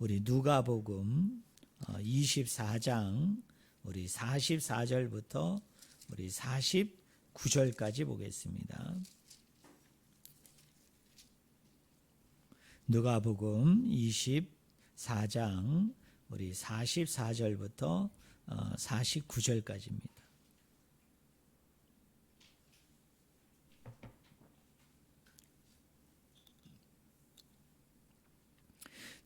우리 누가복음 24장 우리 44절부터 우리 49절까지 보겠습니다. 누가복음 24장 우리 44절부터 49절까지입니다.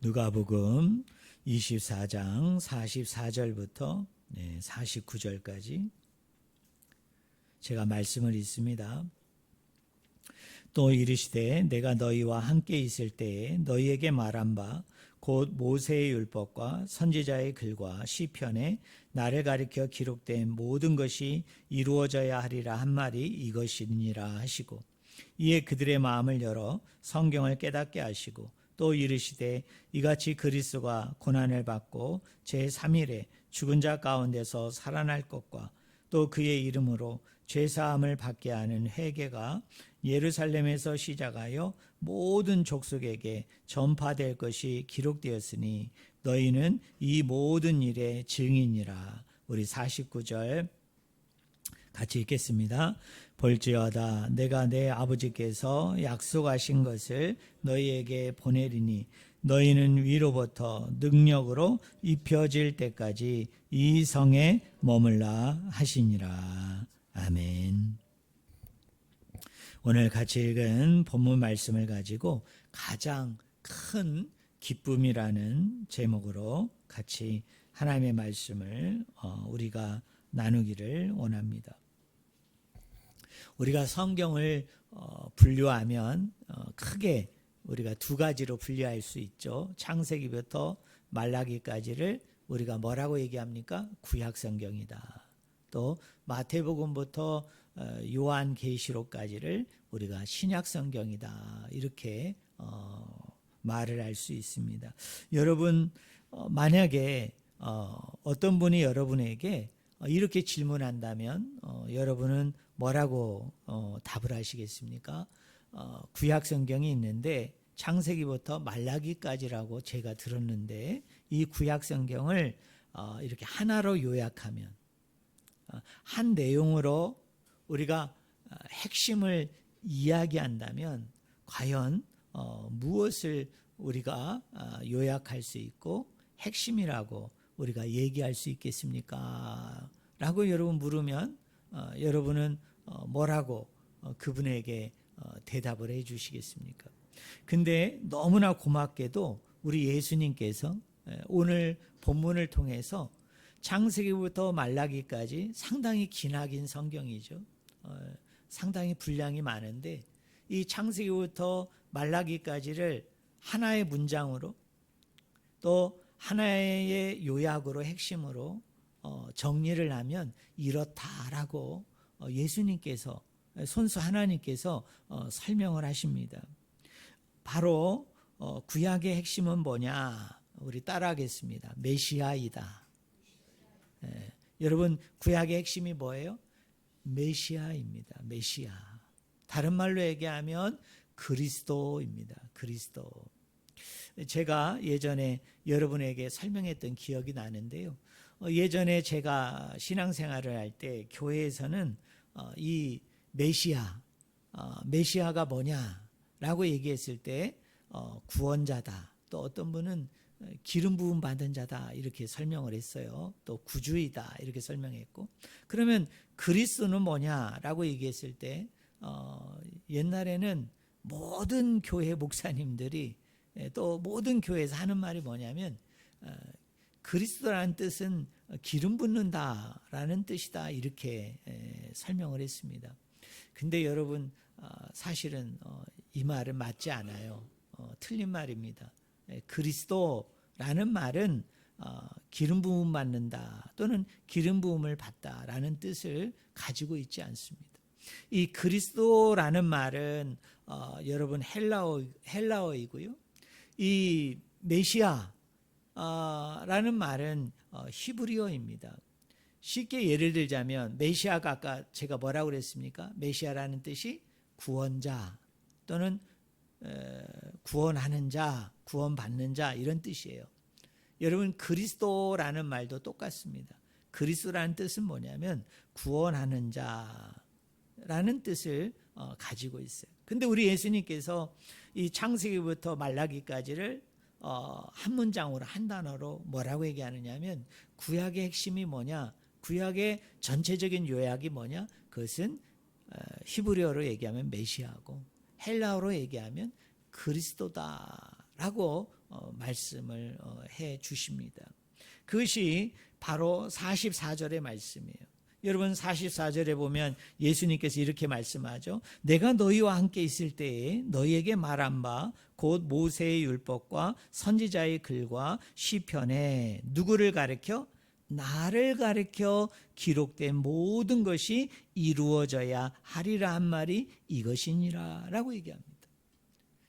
누가복음 24장 44절부터 49절까지 제가 말씀을 읽습니다. 또 이르시되 내가 너희와 함께 있을 때에 너희에게 말한 바 곧 모세의 율법과 선지자의 글과 시편에 나를 가리켜 기록된 모든 것이 이루어져야 하리라 한 말이 이것이니라 하시고 이에 그들의 마음을 열어 성경을 깨닫게 하시고 또 이르시되 이같이 그리스도가 고난을 받고 제3일에 죽은 자 가운데서 살아날 것과 또 그의 이름으로 죄사함을 받게 하는 회개가 예루살렘에서 시작하여 모든 족속에게 전파될 것이 기록되었으니 너희는 이 모든 일의 증인이라. 우리 49절 같이 읽겠습니다. 볼지어다 내가 내 아버지께서 약속하신 것을 너희에게 보내리니 너희는 위로부터 능력으로 입혀질 때까지 이 성에 머물라 하시니라. 아멘. 오늘 같이 읽은 본문 말씀을 가지고 가장 큰 기쁨이라는 제목으로 같이 하나님의 말씀을 우리가 나누기를 원합니다. 우리가 성경을 분류하면 크게 우리가 두 가지로 분류할 수 있죠. 창세기부터 말라기까지를 우리가 뭐라고 얘기합니까? 구약성경이다. 또 마태복음부터 요한계시록까지를 우리가 신약성경이다. 이렇게 말을 할 수 있습니다. 여러분 만약에 어떤 분이 여러분에게 이렇게 질문한다면 여러분은 뭐라고 답을 하시겠습니까? 구약성경이 있는데 창세기부터 말라기까지라고 제가 들었는데 이 구약성경을 이렇게 하나로 요약하면 한 내용으로 우리가 핵심을 이야기한다면 과연 무엇을 우리가 요약할 수 있고 핵심이라고 우리가 얘기할 수 있겠습니까? 라고 여러분 물으면 여러분은 뭐라고 그분에게 대답을 해 주시겠습니까? 근데 너무나 고맙게도 우리 예수님께서 오늘 본문을 통해서 창세기부터 말라기까지 상당히 기나긴 성경이죠. 상당히 분량이 많은데 이 창세기부터 말라기까지를 하나의 문장으로 또 하나의 요약으로 핵심으로 정리를 하면 이렇다라고 예수님께서 손수 하나님께서 설명을 하십니다. 바로 구약의 핵심은 뭐냐? 우리 따라하겠습니다. 메시아이다. 여러분 구약의 핵심이 뭐예요? 메시아입니다. 메시아. 다른 말로 얘기하면 그리스도입니다. 그리스도. 제가 예전에 여러분에게 설명했던 기억이 나는데요. 예전에 제가 신앙생활을 할 때 교회에서는 이 메시아가 뭐냐라고 얘기했을 때 구원자다. 또 어떤 분은 기름 부음 받은 자다 이렇게 설명을 했어요. 또 구주이다 이렇게 설명했고 그러면 그리스도는 뭐냐라고 얘기했을 때 옛날에는 모든 교회 목사님들이 또 모든 교회에서 하는 말이 뭐냐면 그리스도라는 뜻은 기름 붓는다라는 뜻이다 이렇게 설명을 했습니다. 근데 여러분 사실은 이 말은 맞지 않아요. 틀린 말입니다. 그리스도라는 말은 기름 부음 받는다 또는 기름 부음을 받다라는 뜻을 가지고 있지 않습니다. 이 그리스도라는 말은 여러분 헬라어이고요. 이 메시아라는 말은 히브리어입니다. 쉽게 예를 들자면 메시아가 아까 제가 뭐라고 그랬습니까? 메시아라는 뜻이 구원자 또는 구원하는 자, 구원받는 자 이런 뜻이에요. 여러분, 그리스도라는 말도 똑같습니다. 그리스도라는 뜻은 뭐냐면 구원하는 자라는 뜻을 가지고 있어요. 근데 우리 예수님께서 이 창세기부터 말라기까지를 한 문장으로, 한 단어로 뭐라고 얘기하느냐면, 구약의 핵심이 뭐냐, 구약의 전체적인 요약이 뭐냐, 그것은 히브리어로 얘기하면 메시아고 헬라어로 얘기하면 그리스도다라고 말씀을 해 주십니다. 그것이 바로 44절의 말씀이에요. 여러분, 44절에 보면 예수님께서 이렇게 말씀하죠. 내가 너희와 함께 있을 때에 너희에게 말한 바 곧 모세의 율법과 선지자의 글과 시편에 누구를 가르쳐? 나를 가르쳐 기록된 모든 것이 이루어져야 하리라 한 말이 이것이니라 라고 얘기합니다.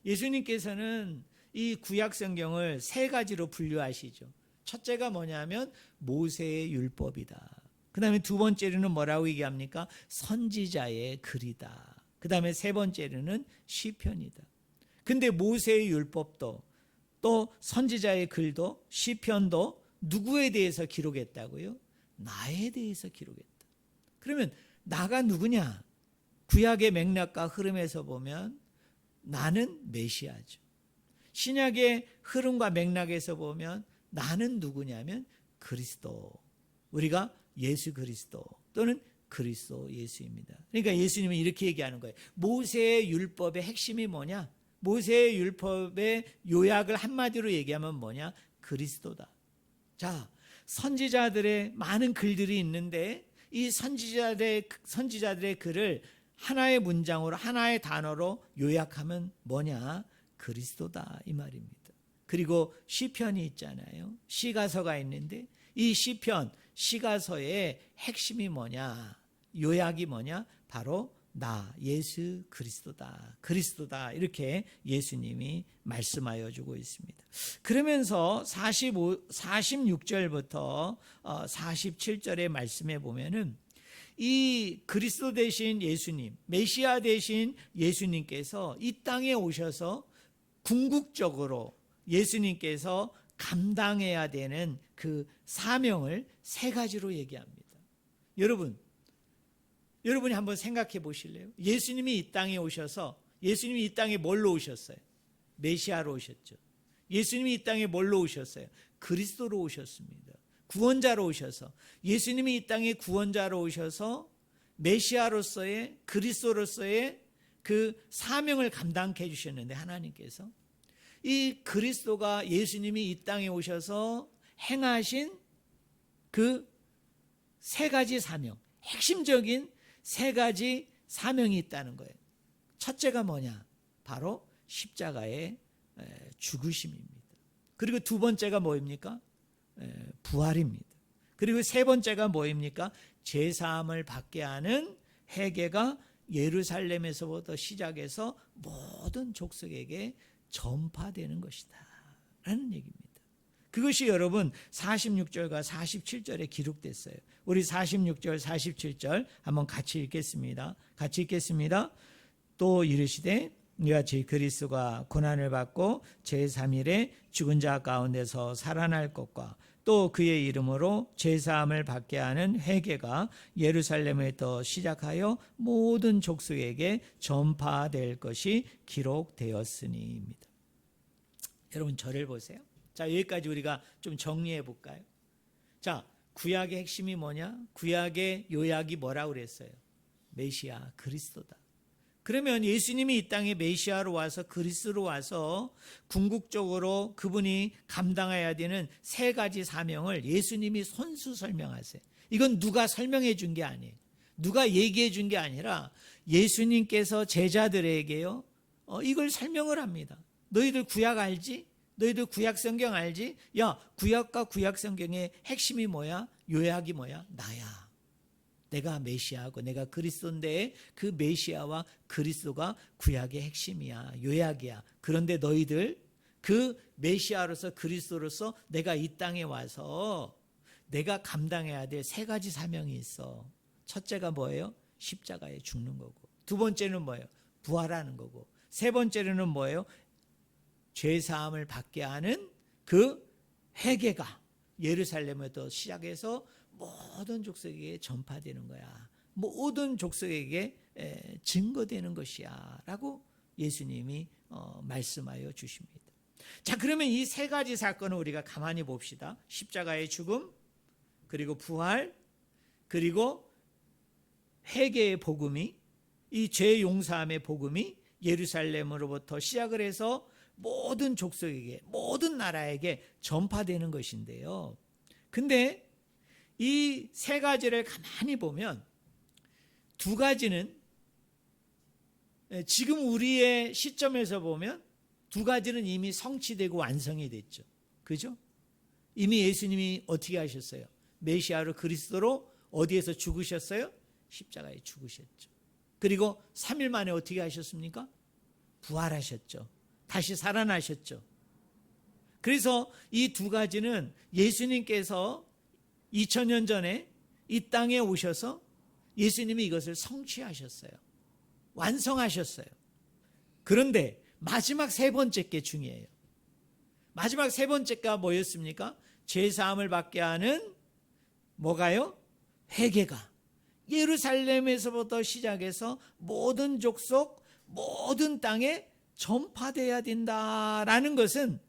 예수님께서는 이 구약 성경을 세 가지로 분류하시죠. 첫째가 뭐냐면 모세의 율법이다. 그 다음에 두 번째로는 뭐라고 얘기합니까? 선지자의 글이다. 그 다음에 세 번째로는 시편이다. 근데 모세의 율법도 또 선지자의 글도 시편도 누구에 대해서 기록했다고요? 나에 대해서 기록했다. 그러면 나가 누구냐? 구약의 맥락과 흐름에서 보면 나는 메시아죠. 신약의 흐름과 맥락에서 보면 나는 누구냐면 그리스도. 우리가 예수 그리스도 또는 그리스도 예수입니다. 그러니까 예수님은 이렇게 얘기하는 거예요. 모세의 율법의 핵심이 뭐냐? 모세의 율법의 요약을 한마디로 얘기하면 뭐냐? 그리스도다. 자, 선지자들의 많은 글들이 있는데 이 선지자들의 글을 하나의 문장으로, 하나의 단어로 요약하면 뭐냐? 그리스도다 이 말입니다. 그리고 시편이 있잖아요. 시가서가 있는데 이 시편, 시가서의 핵심이 뭐냐? 요약이 뭐냐? 바로 나, 예수 그리스도다. 그리스도다. 이렇게 예수님이 말씀하여 주고 있습니다. 그러면서 46절부터 47절의 말씀에 보면은 이 그리스도 되신 예수님, 메시아 되신 예수님께서 이 땅에 오셔서 궁극적으로 예수님께서 감당해야 되는 그 사명을 세 가지로 얘기합니다. 여러분이 한번 생각해 보실래요? 예수님이 이 땅에 오셔서, 예수님이 이 땅에 뭘로 오셨어요? 메시아로 오셨죠. 예수님이 이 땅에 뭘로 오셨어요? 그리스도로 오셨습니다. 구원자로 오셔서, 예수님이 이 땅에 구원자로 오셔서 메시아로서의, 그리스도로서의 그 사명을 감당해 주셨는데, 하나님께서 이 그리스도가, 예수님이 이 땅에 오셔서 행하신 그 세 가지 사명, 핵심적인 세 가지 사명이 있다는 거예요. 첫째가 뭐냐? 바로 십자가의 죽으심입니다. 그리고 두 번째가 뭐입니까? 부활입니다. 그리고 세 번째가 뭐입니까? 제사함을 받게 하는 회개가 예루살렘에서부터 시작해서 모든 족속에게 전파되는 것이다 라는 얘기입니다. 그것이 여러분 46절과 47절에 기록됐어요. 우리 46절 47절 한번 같이 읽겠습니다. 같이 읽겠습니다. 또 이르시되 이와 제 그리스도가 고난을 받고 제3일에 죽은 자 가운데서 살아날 것과 또 그의 이름으로 제사함을 받게 하는 회개가 예루살렘에서 시작하여 모든 족속에게 전파될 것이 기록되었으니입니다. 여러분 저를 보세요. 자, 여기까지 우리가 좀 정리해 볼까요? 자, 구약의 핵심이 뭐냐? 구약의 요약이 뭐라고 그랬어요? 메시아, 그리스도다. 그러면 예수님이 이 땅에 메시아로 와서 그리스도로 와서 궁극적으로 그분이 감당해야 되는 세 가지 사명을 예수님이 손수 설명하세요. 이건 누가 설명해 준 게 아니에요. 누가 얘기해 준 게 아니라 예수님께서 제자들에게요, 이걸 설명을 합니다. 너희들 구약 알지? 너희들 구약 성경 알지? 야, 구약과 구약 성경의 핵심이 뭐야? 요약이 뭐야? 나야. 내가 메시아고 내가 그리스도인데 그 메시아와 그리스도가 구약의 핵심이야. 요약이야. 그런데 너희들 그 메시아로서 그리스도로서 내가 이 땅에 와서 내가 감당해야 될 세 가지 사명이 있어. 첫째가 뭐예요? 십자가에 죽는 거고. 두 번째는 뭐예요? 부활하는 거고. 세 번째는 뭐예요? 죄사함을 받게 하는 그 회개가 예루살렘에서 시작해서 모든 족속에게 전파되는 거야. 모든 족속에게 증거되는 것이야 라고 예수님이 말씀하여 주십니다. 자, 그러면 이 세 가지 사건을 우리가 가만히 봅시다. 십자가의 죽음, 그리고 부활, 그리고 회개의 복음이, 이 죄 용서함의 복음이 예루살렘으로부터 시작을 해서 모든 족속에게, 모든 나라에게 전파되는 것인데요. 근데 이 세 가지를 가만히 보면 두 가지는 지금 우리의 시점에서 보면 두 가지는 이미 성취되고 완성이 됐죠. 그죠? 이미 예수님이 어떻게 하셨어요? 메시아로 그리스도로 어디에서 죽으셨어요? 십자가에 죽으셨죠. 그리고 3일 만에 어떻게 하셨습니까? 부활하셨죠. 다시 살아나셨죠. 그래서 이 두 가지는 예수님께서 2000년 전에 이 땅에 오셔서 예수님이 이것을 성취하셨어요. 완성하셨어요. 그런데 마지막 세 번째 게 중요해요. 마지막 세 번째가 뭐였습니까? 죄사함을 받게 하는 뭐가요? 회개가 예루살렘에서부터 시작해서 모든 족속, 모든 땅에 전파되어야 된다라는 것은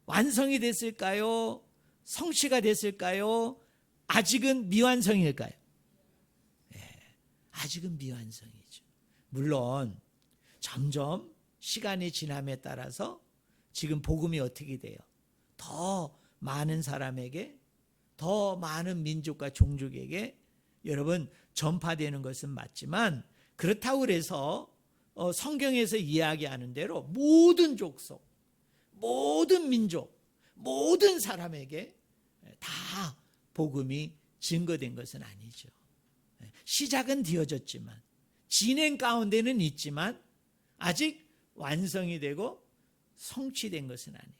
완성이 됐을까요? 성취가 됐을까요? 아직은 미완성일까요? 네, 아직은 미완성이죠. 물론 점점 시간이 지남에 따라서 지금 복음이 어떻게 돼요? 더 많은 사람에게, 더 많은 민족과 종족에게 여러분 전파되는 것은 맞지만, 그렇다고 해서 성경에서 이야기하는 대로 모든 족속, 모든 민족, 모든 사람에게 다 복음이 증거된 것은 아니죠. 시작은 되어졌지만, 진행 가운데는 있지만 아직 완성이 되고 성취된 것은 아니에요.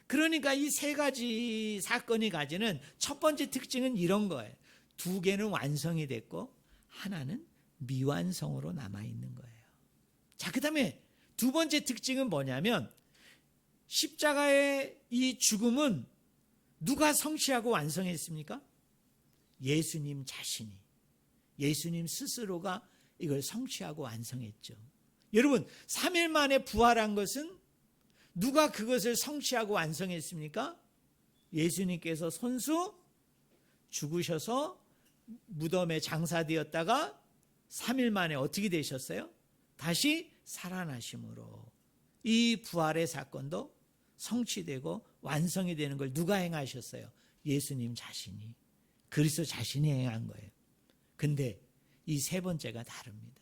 그러니까 이 세 가지 사건이 가지는 첫 번째 특징은 이런 거예요. 두 개는 완성이 됐고 하나는 미완성으로 남아있는 거예요. 자, 그 다음에 두 번째 특징은 뭐냐면, 십자가의 이 죽음은 누가 성취하고 완성했습니까? 예수님 자신이, 예수님 스스로가 이걸 성취하고 완성했죠. 여러분, 3일 만에 부활한 것은 누가 그것을 성취하고 완성했습니까? 예수님께서 손수 죽으셔서 무덤에 장사되었다가 3일 만에 어떻게 되셨어요? 다시 살아나심으로 이 부활의 사건도 성취되고 완성이 되는 걸 누가 행하셨어요? 예수님 자신이, 그리스도 자신이 행한 거예요. 근데 이 세 번째가 다릅니다.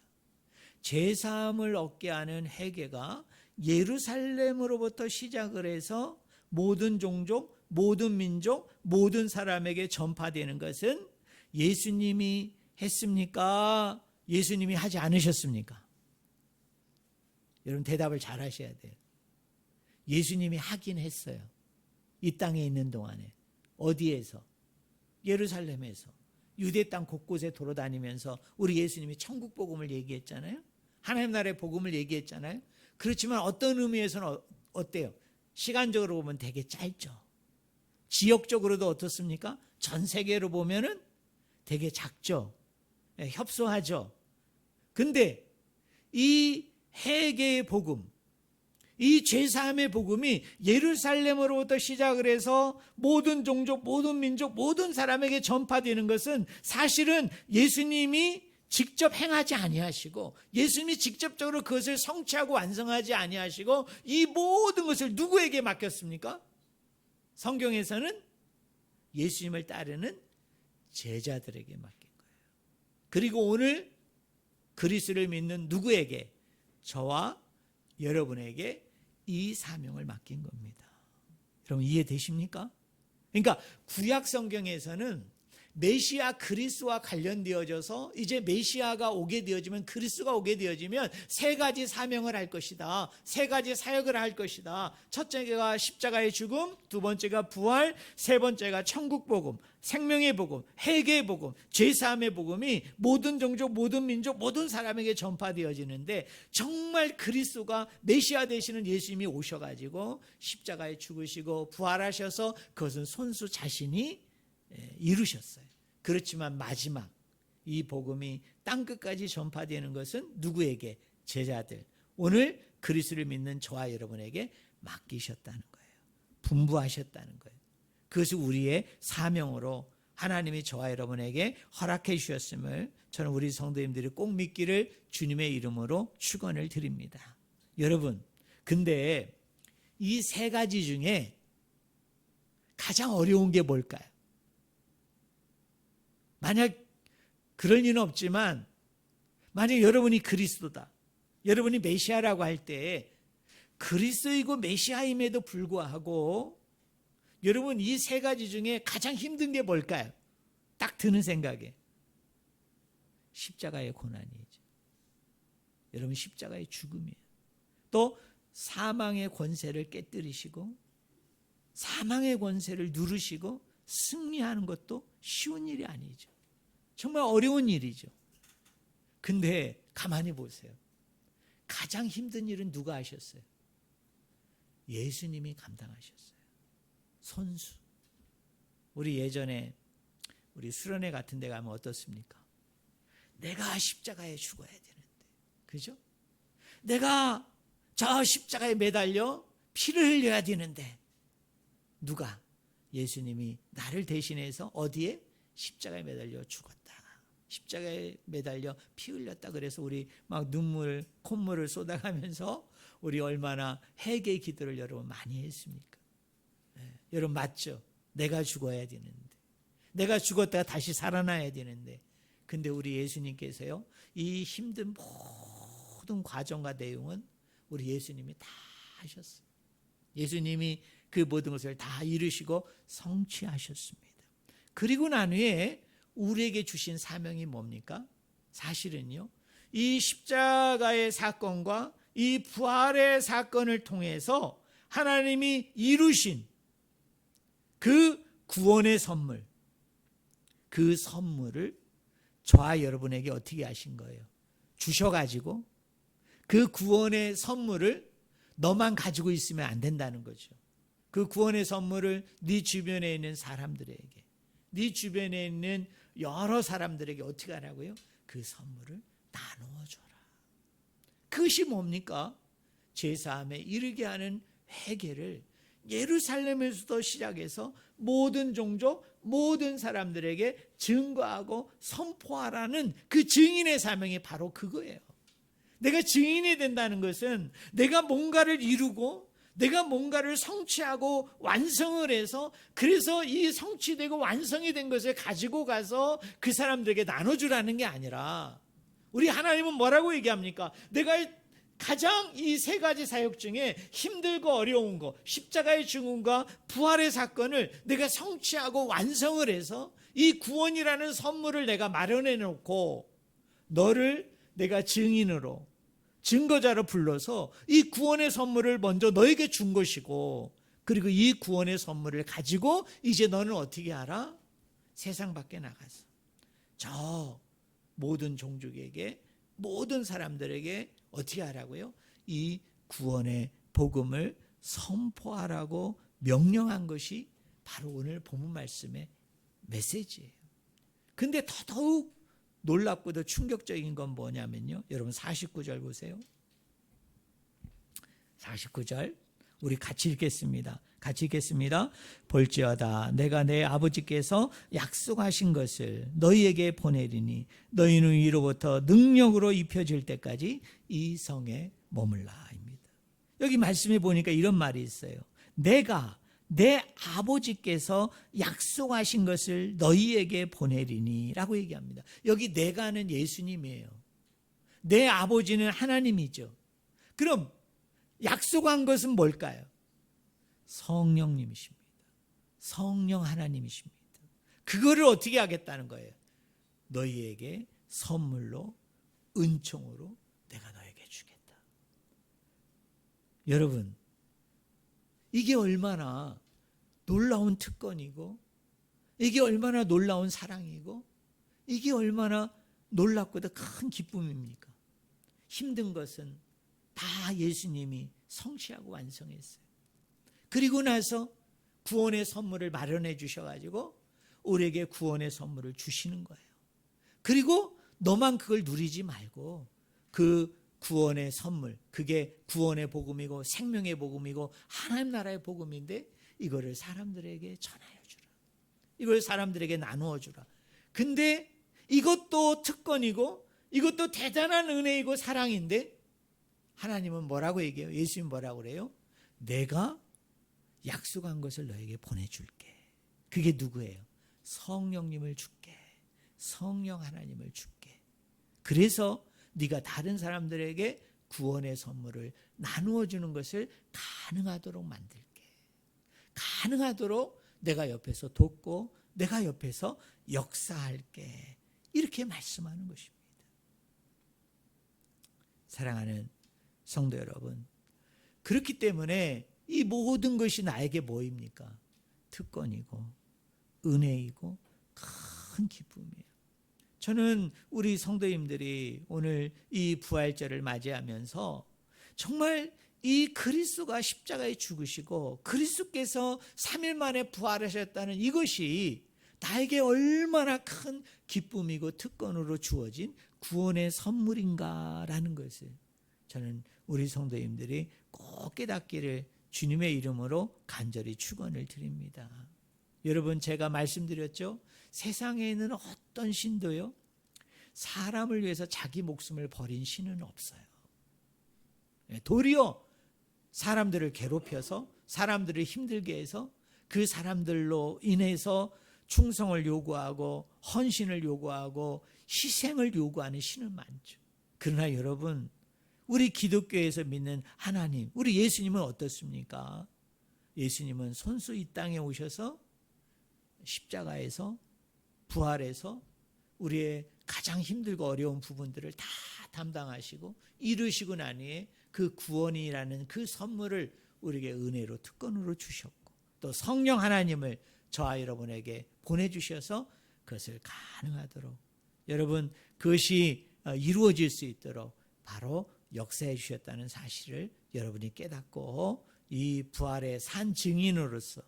죄사함을 얻게 하는 회개가 예루살렘으로부터 시작을 해서 모든 종족, 모든 민족, 모든 사람에게 전파되는 것은 예수님이 했습니까? 예수님이 하지 않으셨습니까? 여러분 대답을 잘 하셔야 돼요. 예수님이 하긴 했어요. 이 땅에 있는 동안에. 어디에서? 예루살렘에서. 유대 땅 곳곳에 돌아다니면서 우리 예수님이 천국 복음을 얘기했잖아요. 하나님 나라의 복음을 얘기했잖아요. 그렇지만 어떤 의미에서는 어때요? 시간적으로 보면 되게 짧죠. 지역적으로도 어떻습니까? 전 세계로 보면은 되게 작죠. 협소하죠. 근데 이 회개의 복음, 이 죄사함의 복음이 예루살렘으로부터 시작을 해서 모든 종족, 모든 민족, 모든 사람에게 전파되는 것은 사실은 예수님이 직접 행하지 아니하시고, 예수님이 직접적으로 그것을 성취하고 완성하지 아니하시고, 이 모든 것을 누구에게 맡겼습니까? 성경에서는 예수님을 따르는 제자들에게 맡긴 거예요. 그리고 오늘 그리스도를 믿는 누구에게? 저와 여러분에게 이 사명을 맡긴 겁니다. 여러분 이해되십니까? 그러니까 구약 성경에서는 메시아 그리스도와 관련되어져서 이제 메시아가 오게 되어지면, 그리스도가 오게 되어지면 세 가지 사명을 할 것이다. 세 가지 사역을 할 것이다. 첫째가 십자가의 죽음, 두 번째가 부활, 세 번째가 천국 복음, 생명의 복음, 회개의 복음, 죄사함의 복음이 모든 종족, 모든 민족, 모든 사람에게 전파되어지는데, 정말 그리스도가 메시아 되시는 예수님이 오셔가지고 십자가에 죽으시고 부활하셔서 그것은 손수 자신이 이루셨어요. 그렇지만 마지막 이 복음이 땅끝까지 전파되는 것은 누구에게? 제자들, 오늘 그리스도를 믿는 저와 여러분에게 맡기셨다는 거예요. 분부하셨다는 거예요. 그것이 우리의 사명으로 하나님이 저와 여러분에게 허락해 주셨음을 저는 우리 성도님들이 꼭 믿기를 주님의 이름으로 축원을 드립니다. 여러분, 근데 이 세 가지 중에 가장 어려운 게 뭘까요? 만약 그럴 리는 없지만, 만약 여러분이 그리스도다, 여러분이 메시아라고 할 때 그리스도이고 메시아임에도 불구하고 여러분 이 세 가지 중에 가장 힘든 게 뭘까요? 딱 드는 생각에 십자가의 고난이죠. 여러분, 십자가의 죽음이에요. 또 사망의 권세를 깨뜨리시고 사망의 권세를 누르시고 승리하는 것도 쉬운 일이 아니죠. 정말 어려운 일이죠. 근데 가만히 보세요. 가장 힘든 일은 누가 하셨어요? 예수님이 감당하셨어요. 손수. 우리 예전에 우리 수련회 같은 데 가면 어떻습니까? 내가 십자가에 죽어야 되는데, 그죠? 내가 저 십자가에 매달려 피를 흘려야 되는데, 누가? 예수님이 나를 대신해서 어디에? 십자가에 매달려 죽었다. 십자가에 매달려 피 흘렸다. 그래서 우리 막 눈물, 콧물을 쏟아가면서 우리 얼마나 회개의 기도를 여러분 많이 했습니까? 여러분 맞죠? 내가 죽어야 되는데, 내가 죽었다가 다시 살아나야 되는데, 근데 우리 예수님께서요, 이 힘든 모든 과정과 내용은 우리 예수님이 다 하셨어요. 예수님이 그 모든 것을 다 이루시고 성취하셨습니다. 그리고 난 후에 우리에게 주신 사명이 뭡니까? 사실은요, 이 십자가의 사건과 이 부활의 사건을 통해서 하나님이 이루신 그 구원의 선물, 그 선물을 저와 여러분에게 어떻게 하신 거예요? 주셔가지고 그 구원의 선물을 너만 가지고 있으면 안 된다는 거죠. 그 구원의 선물을 네 주변에 있는 사람들에게, 네 주변에 있는 여러 사람들에게 어떻게 하라고요? 그 선물을 나누어줘라. 그것이 뭡니까? 제사함에 이르게 하는 회개를 예루살렘에서도 시작해서 모든 종족, 모든 사람들에게 증거하고 선포하라는 그 증인의 사명이 바로 그거예요. 내가 증인이 된다는 것은 내가 뭔가를 이루고 내가 뭔가를 성취하고 완성을 해서, 그래서 이 성취되고 완성이 된 것을 가지고 가서 그 사람들에게 나눠주라는 게 아니라, 우리 하나님은 뭐라고 얘기합니까? 내가 가장 이 세 가지 사역 중에 힘들고 어려운 거, 십자가의 죽음과 부활의 사건을 내가 성취하고 완성을 해서 이 구원이라는 선물을 내가 마련해 놓고 너를 내가 증인으로, 증거자로 불러서 이 구원의 선물을 먼저 너에게 준 것이고, 그리고 이 구원의 선물을 가지고 이제 너는 어떻게 하라? 세상 밖에 나가서 저 모든 종족에게, 모든 사람들에게 어떻게 하라고요? 이 구원의 복음을 선포하라고 명령한 것이 바로 오늘 본문 말씀의 메시지예요. 근데 더더욱 놀랍고도 충격적인 건 뭐냐면요, 여러분 49절 보세요. 49절 우리 같이 읽겠습니다. 같이 읽겠습니다. 볼지어다 내가 내 아버지께서 약속하신 것을 너희에게 보내리니 너희는 위로부터 능력으로 입혀질 때까지 이 성에 머물라입니다. 여기 말씀해 보니까 이런 말이 있어요. 내가 내 아버지께서 약속하신 것을 너희에게 보내리니 라고 얘기합니다. 여기 내가는 예수님이에요. 내 아버지는 하나님이죠. 그럼 약속한 것은 뭘까요? 성령님이십니다. 성령 하나님이십니다. 그거를 어떻게 하겠다는 거예요? 너희에게 선물로, 은총으로 내가 너에게 주겠다. 여러분, 이게 얼마나 놀라운 특권이고, 이게 얼마나 놀라운 사랑이고, 이게 얼마나 놀랍고도 큰 기쁨입니까? 힘든 것은 다 예수님이 성취하고 완성했어요. 그리고 나서 구원의 선물을 마련해 주셔가지고 우리에게 구원의 선물을 주시는 거예요. 그리고 너만 그걸 누리지 말고 그 구원의 선물, 그게 구원의 복음이고 생명의 복음이고 하나님 나라의 복음인데 이거를 사람들에게 전하여 주라. 이걸 사람들에게 나누어 주라. 근데 이것도 특권이고 이것도 대단한 은혜이고 사랑인데 하나님은 뭐라고 얘기해요? 예수님 뭐라고 그래요? 내가 약속한 것을 너에게 보내줄게. 그게 누구예요? 성령님을 줄게. 성령 하나님을 줄게. 그래서 네가 다른 사람들에게 구원의 선물을 나누어 주는 것을 가능하도록 만들게. 가능하도록 내가 옆에서 돕고 내가 옆에서 역사할게. 이렇게 말씀하는 것입니다. 사랑하는 성도 여러분, 그렇기 때문에 이 모든 것이 나에게 뭐입니까? 특권이고 은혜이고 큰 기쁨이에요. 저는 우리 성도님들이 오늘 이 부활절을 맞이하면서 정말 이 그리스도가 십자가에 죽으시고 그리스도께서 3일 만에 부활하셨다는 이것이 나에게 얼마나 큰 기쁨이고 특권으로 주어진 구원의 선물인가라는 것을 저는 우리 성도님들이 꼭 깨닫기를 주님의 이름으로 간절히 축원을 드립니다. 여러분, 제가 말씀드렸죠? 세상에 있는 어떤 신도요, 사람을 위해서 자기 목숨을 버린 신은 없어요. 도리어 사람들을 괴롭혀서 사람들을 힘들게 해서 그 사람들로 인해서 충성을 요구하고 헌신을 요구하고 희생을 요구하는 신은 많죠. 그러나 여러분, 우리 기독교에서 믿는 하나님, 우리 예수님은 어떻습니까? 예수님은 손수 이 땅에 오셔서 십자가에서 부활해서 우리의 가장 힘들고 어려운 부분들을 다 담당하시고 이루시고 난 후에 그 구원이라는 그 선물을 우리에게 은혜로 특권으로 주셨고 또 성령 하나님을 저와 여러분에게 보내주셔서 그것을 가능하도록 여러분 그것이 이루어질 수 있도록 바로 역사해 주셨다는 사실을 여러분이 깨닫고 이 부활의 산 증인으로서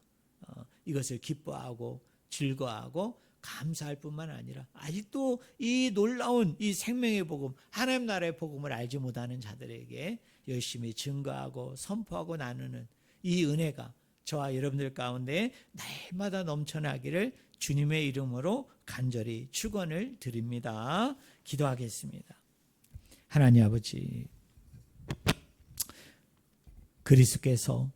이것을 기뻐하고 즐거워하고 감사할 뿐만 아니라 아직도 이 놀라운 이 생명의 복음, 하나님 나라의 복음을 알지 못하는 자들에게 열심히 증거하고 선포하고 나누는 이 은혜가 저와 여러분들 가운데 날마다 넘쳐나기를 주님의 이름으로 간절히 축원을 드립니다. 기도하겠습니다. 하나님 아버지, 그리스도께서